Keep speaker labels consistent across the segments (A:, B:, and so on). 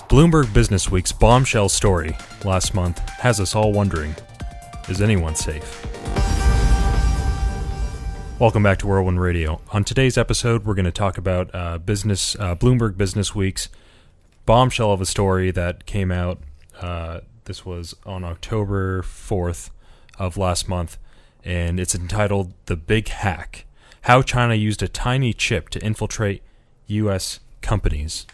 A: Bloomberg Businessweek's bombshell story last month has us all wondering, is anyone safe? Welcome back to Whirlwind Radio. On today's episode, we're going to talk about Bloomberg Businessweek's bombshell of a story that came out. This was on October 4th of last month, and it's entitled The Big Hack: How China Used a Tiny Chip to Infiltrate U.S. Companies.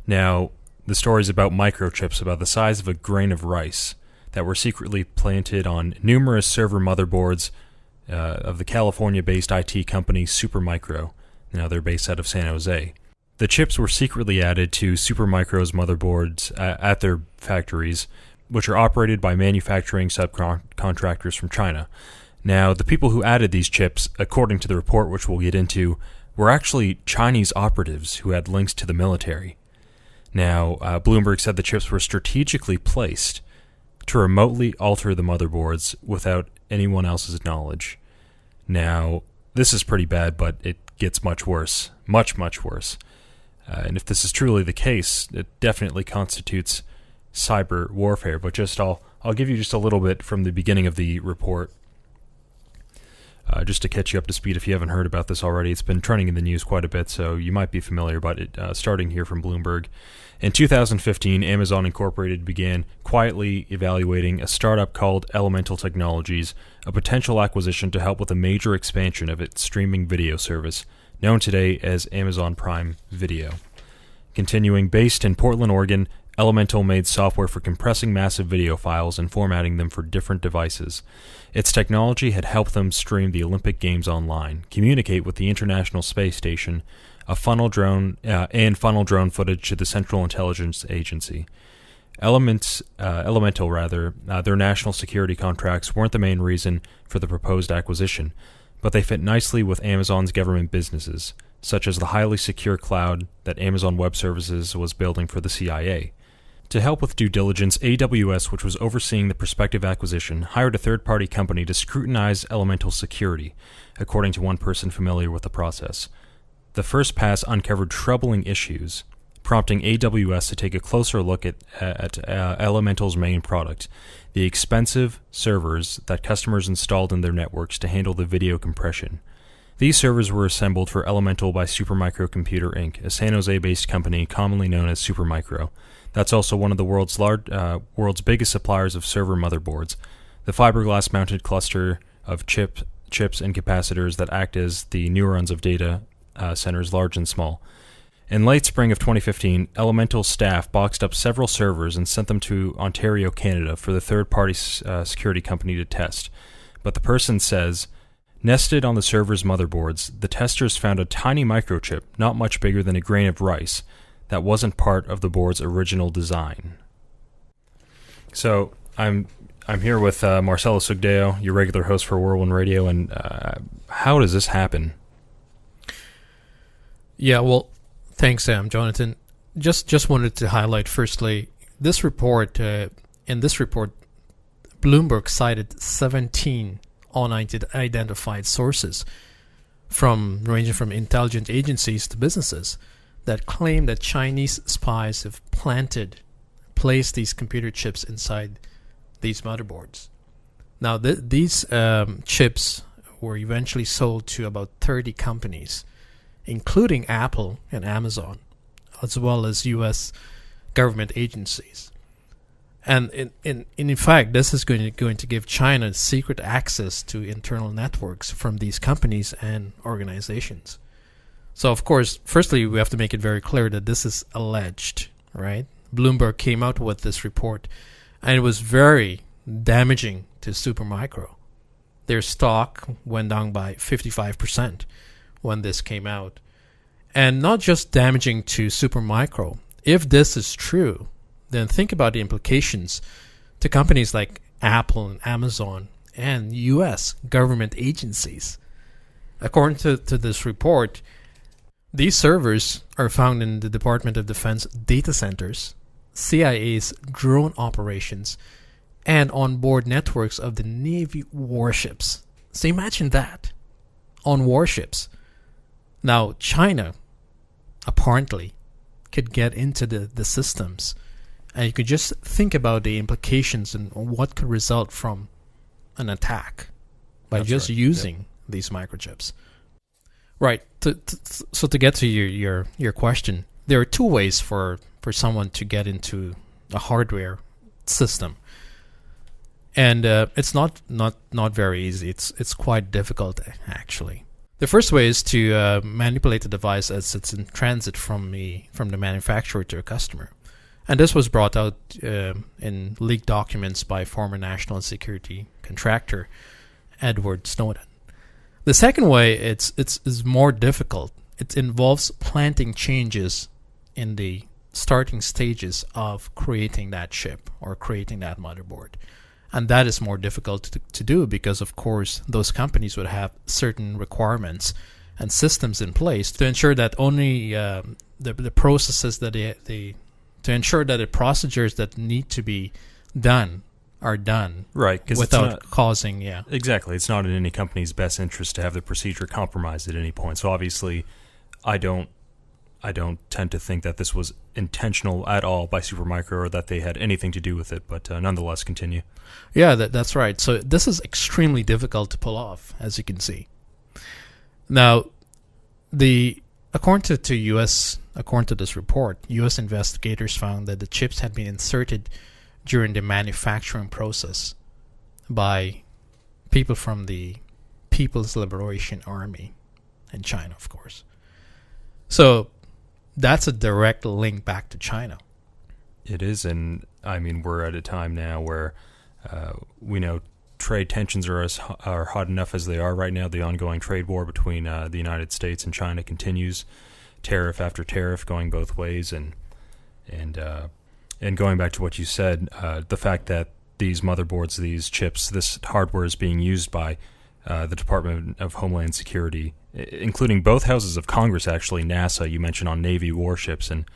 A: Now, the story is about microchips about the size of a grain of rice that were secretly planted on numerous server motherboards of the California-based IT company Supermicro. Now they're based out of San Jose. The chips were secretly added to Supermicro's motherboards at their factories, which are operated by manufacturing subcontractors from China. Now, the people who added these chips, according to the report which we'll get into, were actually Chinese operatives who had links to the military. Now, Bloomberg said the chips were strategically placed to remotely alter the motherboards without anyone else's knowledge. Now, this is pretty bad, but it gets much worse. Much, much worse. And if this is truly the case, it definitely constitutes cyber warfare. But I'll give you just a little bit from the beginning of the report, just to catch you up to speed if you haven't heard about this already. It's been trending in the news quite a bit, so you might be familiar about it. Starting here from Bloomberg. In 2015, Amazon Incorporated began quietly evaluating a startup called Elemental Technologies, a potential acquisition to help with a major expansion of its streaming video service, known today as Amazon Prime Video. Continuing, based in Portland, Oregon, Elemental made software for compressing massive video files and formatting them for different devices. Its technology had helped them stream the Olympic Games online, communicate with the International Space Station, funnel drone footage to the Central Intelligence Agency. Elemental, their national security contracts weren't the main reason for the proposed acquisition, but they fit nicely with Amazon's government businesses, such as the highly secure cloud that Amazon Web Services was building for the CIA. To help with due diligence, AWS, which was overseeing the prospective acquisition, hired a third-party company to scrutinize Elemental's security, according to one person familiar with the process. The first pass uncovered troubling issues, prompting AWS to take a closer look at Elemental's main product, the expensive servers that customers installed in their networks to handle the video compression. These servers were assembled for Elemental by Supermicro Computer Inc., a San Jose-based company commonly known as Supermicro. That's also one of the world's biggest suppliers of server motherboards. The fiberglass-mounted cluster of chips and capacitors that act as the neurons of data centers, large and small. In late spring of 2015, Elemental staff boxed up several servers and sent them to Ontario, Canada, for the third-party security company to test. But the person says, nested on the server's motherboards, the testers found a tiny microchip, not much bigger than a grain of rice, that wasn't part of the board's original design. So, I'm here with Marcelo Sugdeo, your regular host for Whirlwind Radio, and how does this happen?
B: Yeah, well, thanks, Sam. Jonathan, just wanted to highlight firstly, this report, Bloomberg cited 17 unidentified sources ranging from intelligence agencies to businesses that claim that Chinese spies have placed these computer chips inside these motherboards. Now, these chips were eventually sold to about 30 companies, including Apple and Amazon, as well as U.S. government agencies. And in fact, this is going to give China secret access to internal networks from these companies and organizations. So, of course, firstly, we have to make it very clear that this is alleged, right? Bloomberg came out with this report, and it was very damaging to Supermicro. Their stock went down by 55% when this came out. And not just damaging to Supermicro. If this is true, then think about the implications to companies like Apple and Amazon and U.S. government agencies. According to this report, these servers are found in the Department of Defense data centers, CIA's drone operations, and on-board networks of the Navy warships. So imagine that, on warships. Now, China apparently could get into the systems. And you could just think about the implications and what could result from an attack by just using these microchips. Right. So to get to your question, there are two ways for someone to get into a hardware system, and it's not very easy. It's quite difficult actually. The first way is to manipulate the device as it's in transit from the manufacturer to a customer. And this was brought out in leaked documents by former national security contractor Edward Snowden. The second way is more difficult. It involves planting changes in the starting stages of creating that chip or creating that motherboard. And that is more difficult to do because, of course, those companies would have certain requirements and systems in place to ensure that only the processes that to ensure that the procedures that need to be done are done,
A: right?
B: Without causing,
A: exactly. It's not in any company's best interest to have the procedure compromised at any point. So obviously, I don't tend to think that this was intentional at all by Supermicro or that they had anything to do with it. But nonetheless, continue.
B: Yeah, that's right. So this is extremely difficult to pull off, as you can see. Now, according to this report, U.S. investigators found that the chips had been inserted during the manufacturing process by people from the People's Liberation Army in China, of course. So that's a direct link back to China.
A: It is, and I mean, we're at a time now where we know trade tensions are hot enough as they are right now. The ongoing trade war between the United States and China continues, tariff after tariff going both ways, and going back to what you said, the fact that these motherboards, these chips, this hardware is being used by the Department of Homeland Security, including both houses of Congress, actually, NASA, you mentioned, on Navy warships, and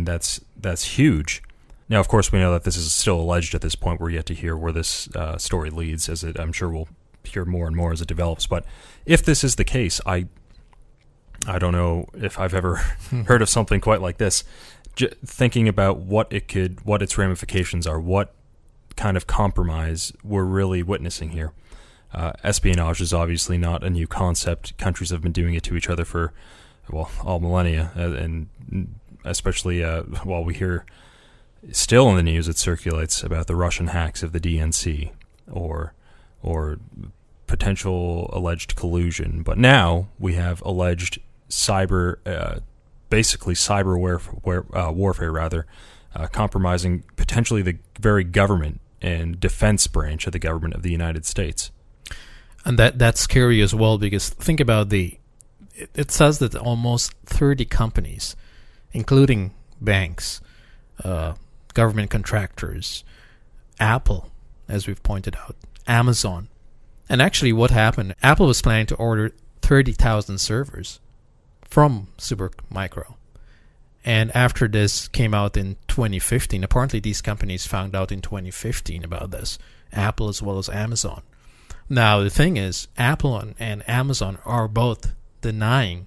A: that's huge. Now, of course, we know that this is still alleged at this point. We're yet to hear where this story leads, I'm sure we'll hear more and more as it develops. But if this is the case, I don't know if I've ever heard of something quite like this. Thinking about what its ramifications are, what kind of compromise we're really witnessing here. Espionage is obviously not a new concept. Countries have been doing it to each other for, all millennia, and especially while we hear still in the news it circulates about the Russian hacks of the DNC or potential alleged collusion. But now we have alleged basically cyber warfare, compromising potentially the very government and defense branch of the government of the United States.
B: And that's scary as well, because think about it says that almost 30 companies, including banks, government contractors, Apple, as we've pointed out, Amazon. And actually what happened, Apple was planning to order 30,000 servers from Supermicro. And after this came out in 2015, apparently these companies found out in 2015 about this, Apple as well as Amazon. Now, the thing is, Apple and Amazon are both denying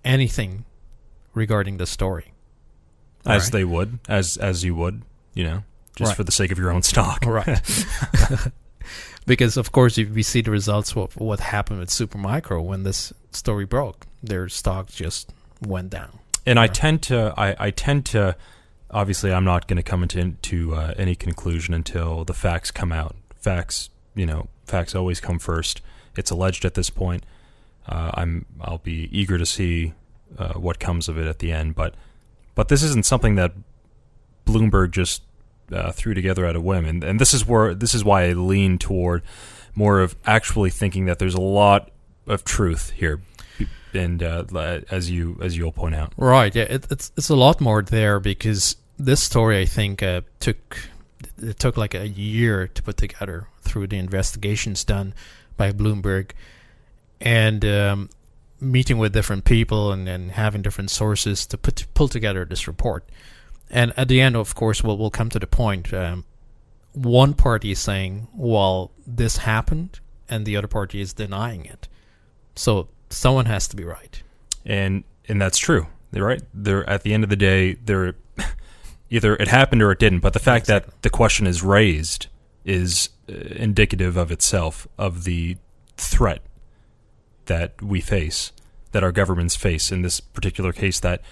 B: anything regarding the story.
A: As they would, as you would, just for the sake of your own stock.
B: Right. Because, of course, we see the results of what happened with Supermicro when this story broke. Their stock just went down.
A: And I tend to, obviously, I'm not going to come into any conclusion until the facts come out. Facts always come first. It's alleged at this point. I'll be eager to see what comes of it at the end. But this isn't something that Bloomberg just threw together at a whim, and this is why I lean toward more of actually thinking that there's a lot of truth here. And as you'll point out,
B: right? Yeah, it's a lot more there, because this story, I think, took like a year to put together through the investigations done by Bloomberg, and meeting with different people and having different sources to pull together this report. And at the end, of course, we'll come to the point. One party is saying, "Well, this happened," and the other party is denying it. So someone has to be right.
A: And that's true. right? They're at the end of the day, they're either it happened or it didn't. But the fact that the question is raised is indicative of itself, of the threat that we face, that our governments face. In this particular case, that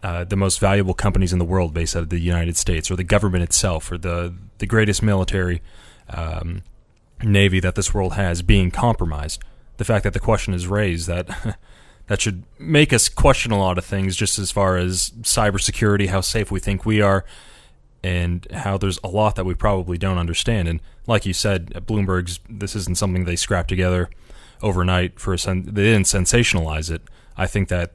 A: the most valuable companies in the world based out of the United States, or the government itself, or the greatest military navy that this world has, being compromised. The fact that the question is raised, that that should make us question a lot of things, just as far as cybersecurity, how safe we think we are, and how there's a lot that we probably don't understand. And like you said, Bloomberg's, this isn't something they scrapped together overnight. They didn't sensationalize it. I think that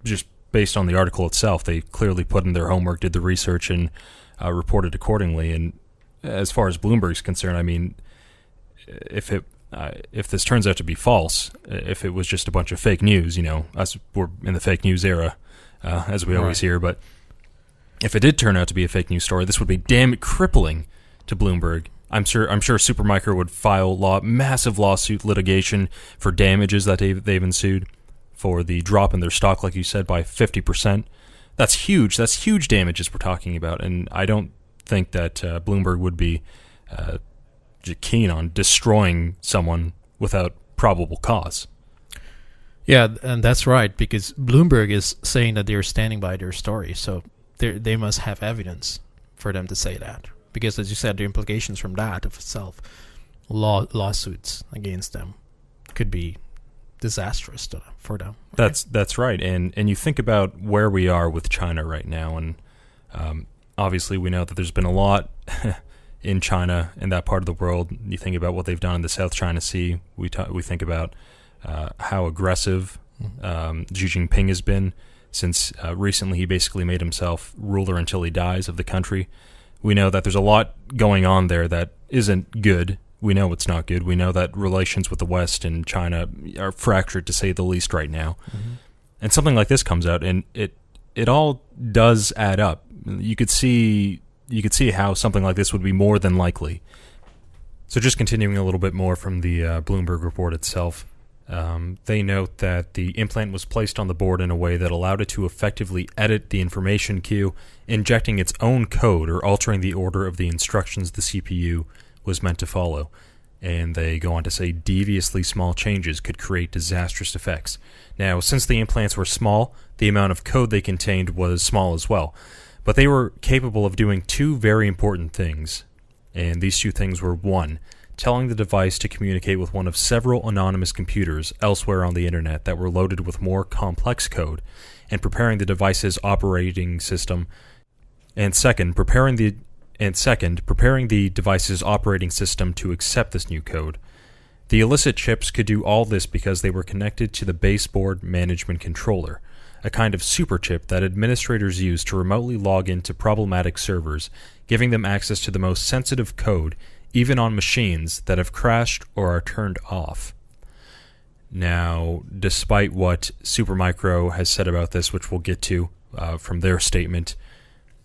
A: just based on the article itself, they clearly put in their homework, did the research, and reported accordingly. And as far as Bloomberg's concerned, I mean, if this turns out to be false, if it was just a bunch of fake news, we're in the fake news era, as we always hear, but if it did turn out to be a fake news story, this would be damn crippling to Bloomberg. I'm sure Supermicro would file massive lawsuit litigation for damages that they've ensued for the drop in their stock, like you said, by 50%. That's huge. That's huge damages we're talking about, and I don't think that Bloomberg would be keen on destroying someone without probable cause.
B: Yeah, and that's right, because Bloomberg is saying that they're standing by their story, so they must have evidence for them to say that. Because, as you said, the implications from that of itself, lawsuits against them, could be disastrous for them. Right?
A: That's right, and you think about where we are with China right now, and obviously we know that there's been a lot in China, in that part of the world. You think about what they've done in the South China Sea. We think about how aggressive Xi Jinping has been since recently he basically made himself ruler until he dies of the country. We know that there's a lot going on there that isn't good. We know it's not good. We know that relations with the West and China are fractured, to say the least, right now. Mm-hmm. And something like this comes out, and it all does add up. You could see how something like this would be more than likely. So just continuing a little bit more from the Bloomberg report itself, they note that the implant was placed on the board in a way that allowed it to effectively edit the information queue, injecting its own code or altering the order of the instructions the CPU was meant to follow. And they go on to say deviously small changes could create disastrous effects. Now, since the implants were small, the amount of code they contained was small as well. But they were capable of doing two very important things. And these two things were, one, telling the device to communicate with one of several anonymous computers elsewhere on the internet that were loaded with more complex code, and preparing the device's operating system. And second, preparing the device's operating system to accept this new code. The illicit chips could do all this because they were connected to the baseboard management controller, a kind of super chip that administrators use to remotely log into problematic servers, giving them access to the most sensitive code, even on machines that have crashed or are turned off. Now, despite what Supermicro has said about this, which we'll get to from their statement,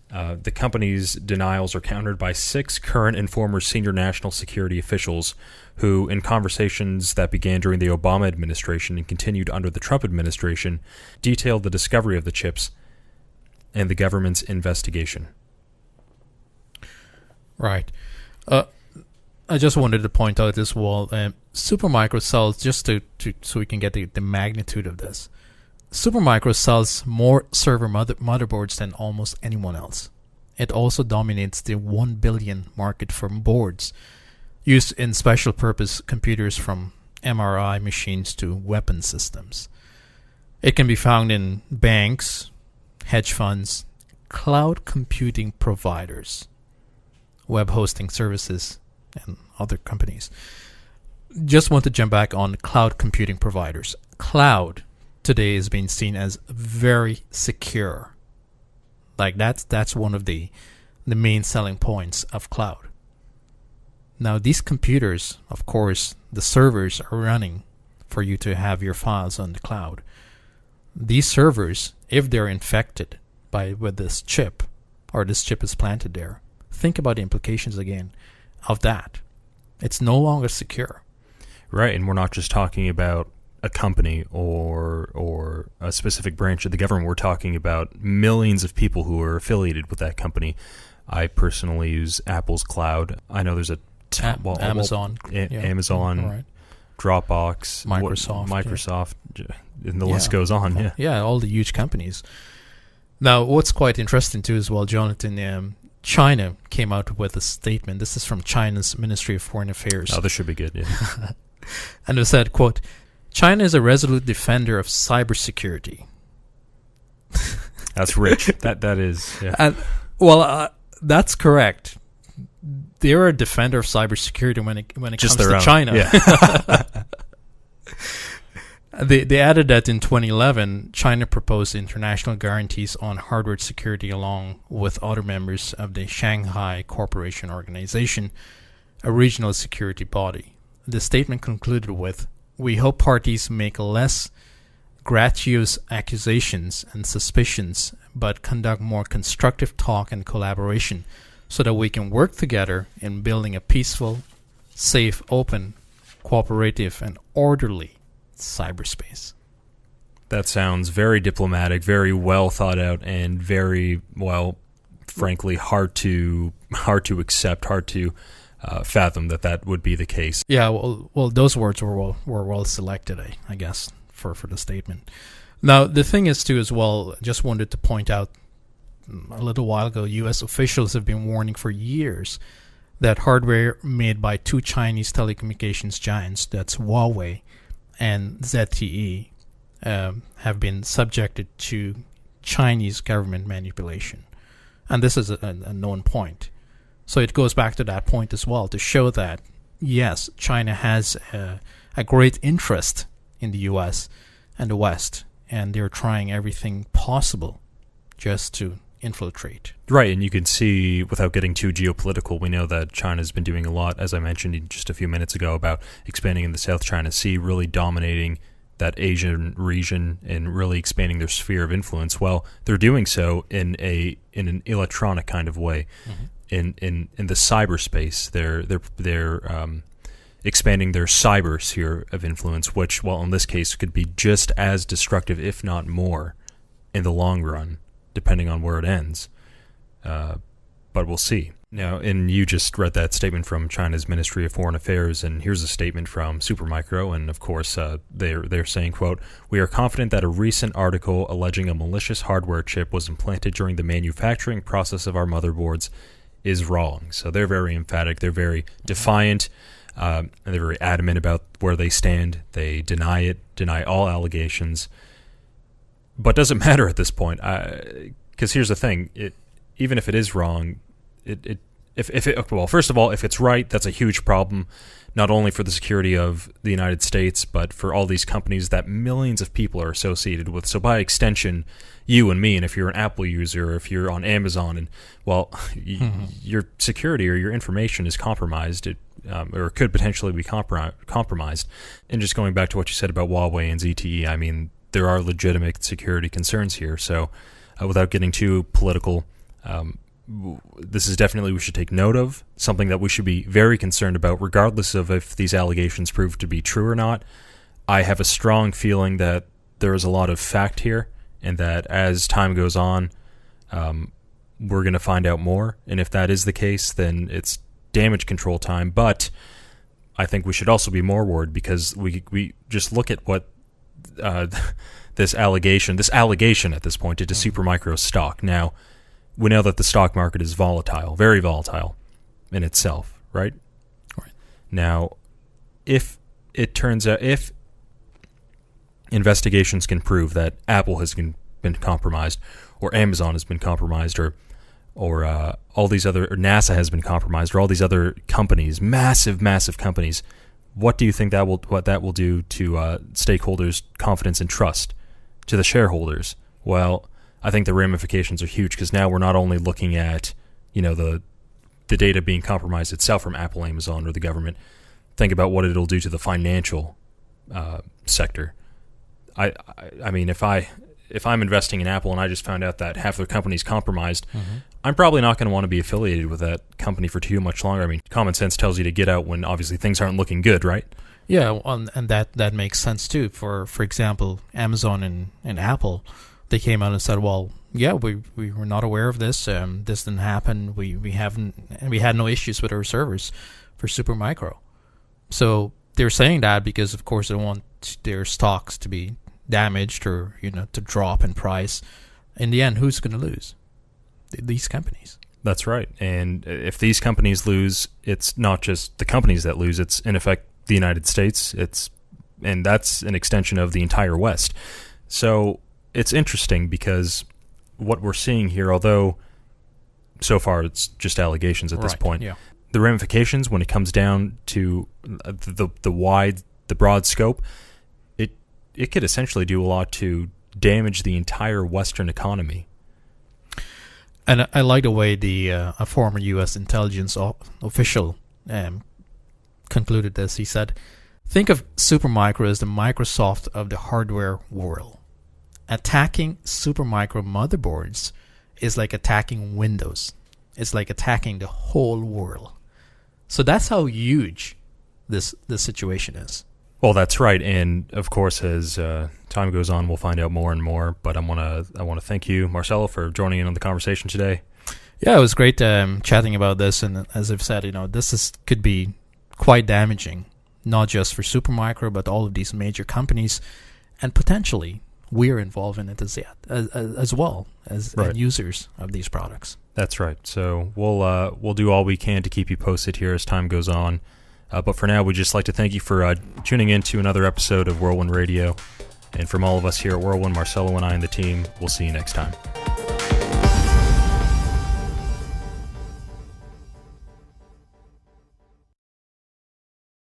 A: the company's denials are countered by 6 current and former senior national security officials who, in conversations that began during the Obama administration and continued under the Trump administration, detailed the discovery of the chips and the government's investigation.
B: Right. I just wanted to point out as well, Supermicro sells, just so we can get the magnitude of this, Supermicro sells more server motherboards than almost anyone else. It also dominates the $1 billion market for boards used in special purpose computers, from MRI machines to weapon systems. It can be found in banks, hedge funds, cloud computing providers, web hosting services, and other companies. Just want to jump back on cloud computing providers. Cloud today is being seen as very secure. Like that's one of the main selling points of cloud. Now these computers, of course, the servers are running for you to have your files on the cloud. These servers, if they're infected with this chip, or this chip is planted there, think about the implications again of that. It's no longer secure.
A: Right, and we're not just talking about a company or a specific branch of the government. We're talking about millions of people who are affiliated with that company. I personally use Apple's cloud. I know there's
B: Amazon,
A: Amazon,
B: right.
A: Dropbox, Microsoft, and the list goes on.
B: Yeah, all the huge companies. Now, what's quite interesting too as well, Jonathan, China came out with a statement. This is from China's Ministry of Foreign Affairs.
A: Oh, this should be good, yeah.
B: And it said, quote, China is a resolute defender of cybersecurity.
A: That's rich. that is, yeah.
B: And, that's correct. They're a defender of cybersecurity when it comes to China.
A: Yeah.
B: They added that in 2011, China proposed international guarantees on hardware security along with other members of the Shanghai Cooperation Organization, a regional security body. The statement concluded with, "We hope parties make less gratuitous accusations and suspicions, but conduct more constructive talk and collaboration so that we can work together in building a peaceful, safe, open, cooperative, and orderly cyberspace."
A: That sounds very diplomatic, very well thought out, and very, well, frankly, hard to accept, hard to fathom that would be the case.
B: Yeah, well, those words were well selected, I guess, for the statement. Now, the thing is, too, as well, just wanted to point out, a little while ago, U.S. officials have been warning for years that hardware made by two Chinese telecommunications giants, that's Huawei and ZTE, have been subjected to Chinese government manipulation. And this is a known point. So it goes back to that point as well, to show that, yes, China has a great interest in the U.S. and the West, and they're trying everything possible just to infiltrate.
A: Right, and you can see, without getting too geopolitical, we know that China's been doing a lot, as I mentioned just a few minutes ago, about expanding in the South China Sea, really dominating that Asian region and really expanding their sphere of influence. Well, they're doing so in an electronic kind of way.
B: Mm-hmm.
A: In the cyberspace, they're expanding their cyber sphere of influence, which, well, in this case, could be just as destructive, if not more, in the long run, depending on where it ends. But we'll see. Now, and you just read that statement from China's Ministry of Foreign Affairs, and here's a statement from Supermicro, and of course, they're saying, quote, "We are confident that a recent article alleging a malicious hardware chip was implanted during the manufacturing process of our motherboards is wrong." So they're very emphatic, they're very defiant, and they're very adamant about where they stand. They deny all allegations. But doesn't matter at this point, because here's the thing: even if it is wrong, first of all, if it's right, that's a huge problem, not only for the security of the United States, but for all these companies that millions of people are associated with. So by extension, you and me, and if you're an Apple user, or if you're on Amazon, and your security or your information is compromised, or could potentially be compromised. And just going back to what you said about Huawei and ZTE, I mean, there are legitimate security concerns here. So without getting too political, this is definitely we should take note of, something that we should be very concerned about, regardless of if these allegations prove to be true or not. I have a strong feeling that there is a lot of fact here, and that as time goes on, we're going to find out more. And if that is the case, then it's damage control time. But I think we should also be more worried, because we just look at what this allegation at this point did to Supermicro's stock. Now, we know that the stock market is volatile, very volatile in itself, right?
B: Right.
A: Now, if it turns out, if investigations can prove that Apple has been compromised, or Amazon has been compromised, or all these other, or NASA has been compromised, or all these other companies, massive companies, what do you think what that will do to stakeholders' confidence and trust, to the shareholders? Well, I think the ramifications are huge, because now we're not only looking at, the data being compromised itself from Apple, Amazon, or the government. Think about what it'll do to the financial sector. I mean, if I'm investing in Apple and I just found out that half their company's compromised, I'm probably not going to want to be affiliated with that company for too much longer. I mean, common sense tells you to get out when obviously things aren't looking good, right?
B: Yeah, and that makes sense too. For example, Amazon and Apple, they came out and said, well, yeah, we were not aware of this. This didn't happen. We had no issues with our servers for Supermicro. So they're saying that because, of course, they want their stocks to be damaged or to drop in price. In the end, who's going to lose? These companies.
A: That's right. And if these companies lose, it's not just the companies that lose. It's in effect the United States. And that's an extension of the entire West. So it's interesting because what we're seeing here, although so far it's just allegations at this point, the ramifications when it comes down to the broad scope, it could essentially do a lot to damage the entire Western economy.
B: And I like the way a former U.S. intelligence official concluded this. He said, think of Supermicro as the Microsoft of the hardware world. Attacking Supermicro motherboards is like attacking Windows. It's like attacking the whole world. So that's how huge this situation is.
A: Well, that's right, and of course, as time goes on, we'll find out more and more. But I want to thank you, Marcelo, for joining in on the conversation today.
B: Yeah, it was great chatting about this, and as I've said, this could be quite damaging, not just for Supermicro, but all of these major companies, and potentially we're involved in it as well as users of these products.
A: That's right. So we'll do all we can to keep you posted here as time goes on. But for now, we'd just like to thank you for tuning in to another episode of Whirlwind Radio. And from all of us here at Whirlwind, Marcelo and I and the team, we'll see you next time.